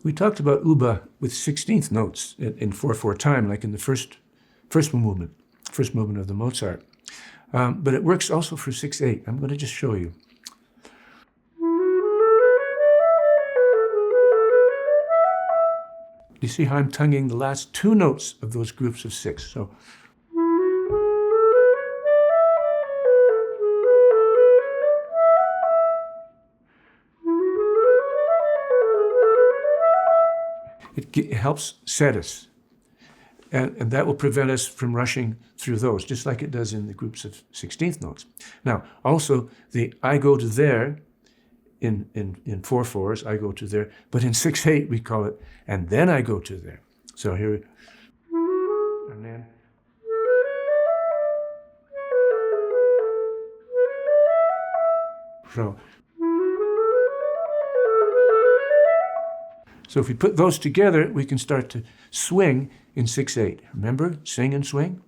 We talked about uba with 16th notes in 4/4 time, like in the first movement of the Mozart. But it works also for 6/8. I'm going to just show you. You see how I'm tonguing the last two notes of those groups of 6. So it helps set us. And that will prevent us from rushing through those, just like it does in the groups of 16th notes. Now, also, the I go to there in 4/4s, I go to there, but in 6/8 we call it, and then I go to there. So here, and then. So if we put those together, we can start to swing in 6/8. Remember, sing and swing?